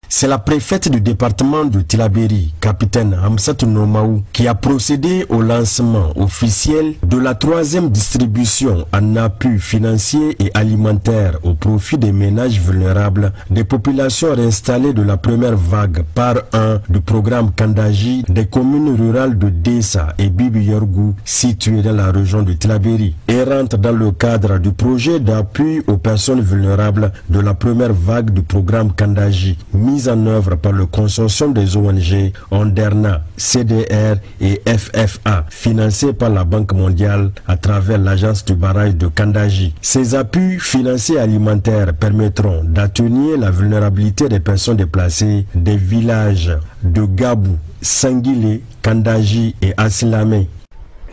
C'est la préfète du département de Tillabéri, capitaine Hamsatou Nomaou, qui a procédé au lancement officiel de la 3e distribution en appui financier et alimentaire au profit des ménages vulnérables des populations réinstallées de la première vague par un du programme Kandaji des communes rurales de Dessa et Bibi Yorgou situées dans la région de Tillabéri et rentre dans le cadre du projet d'appui aux personnes vulnérables de la première vague du programme Kandaji mise en œuvre par le consortium des ONG Onderna, CDR et FFA, financé par la Banque mondiale à travers l'agence du barrage de Kandaji. Ces appuis financiers alimentaires permettront d'atténuer la vulnérabilité des personnes déplacées des villages de Gabou, Sanguilé, Kandaji et Asilamé.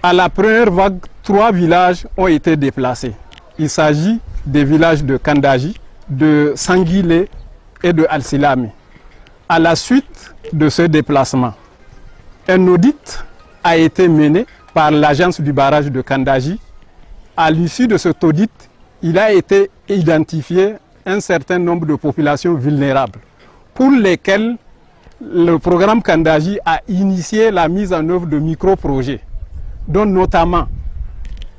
À la première vague, 3 villages ont été déplacés. Il s'agit des villages de Kandaji, de Sanguilé et de Al-Silami. À la suite de ce déplacement, un audit a été mené par l'agence du barrage de Kandaji. À l'issue de cet audit, il a été identifié un certain nombre de populations vulnérables pour lesquelles le programme Kandaji a initié la mise en œuvre de micro-projets, dont notamment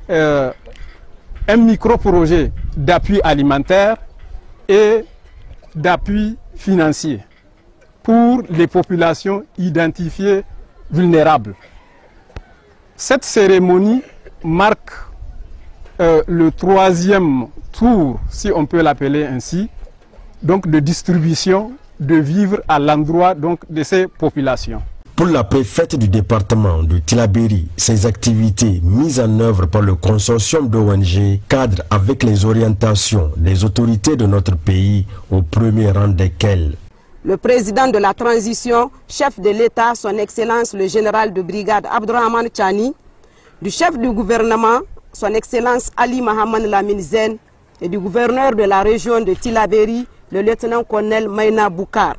un micro-projet d'appui alimentaire et d'appui financier pour les populations identifiées vulnérables. Cette cérémonie marque le 3e tour, si on peut l'appeler ainsi, donc de distribution de vivres à l'endroit de ces populations. Pour la préfète du département de Tillabéri, ces activités mises en œuvre par le consortium d'ONG cadrent avec les orientations des autorités de notre pays, au premier rang desquelles le président de la transition, chef de l'État, son Excellence le général de brigade Abdourahmane Tchani, du chef du gouvernement, son Excellence Ali Mohamed Lamine Zen, et du gouverneur de la région de Tillabéri, le lieutenant-colonel Maïna Boukar,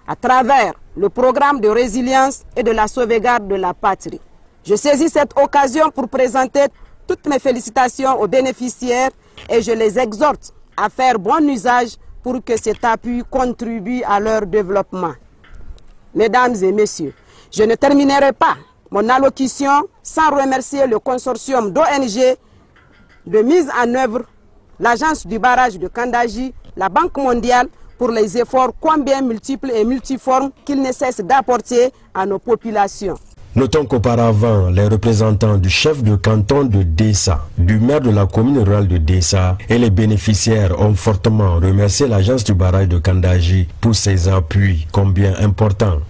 à travers le programme de résilience et de la sauvegarde de la patrie. Je saisis cette occasion pour présenter toutes mes félicitations aux bénéficiaires et je les exhorte à faire bon usage pour que cet appui contribue à leur développement. Mesdames et messieurs, je ne terminerai pas mon allocution sans remercier le consortium d'ONG de mise en œuvre, l'agence du barrage de Kandaji, la Banque mondiale, pour les efforts combien multiples et multiformes qu'ils ne cessent d'apporter à nos populations. Notons qu'auparavant, les représentants du chef de canton de Dessa, du maire de la commune rurale de Dessa et les bénéficiaires ont fortement remercié l'agence du barrage de Kandaji pour ses appuis combien importants.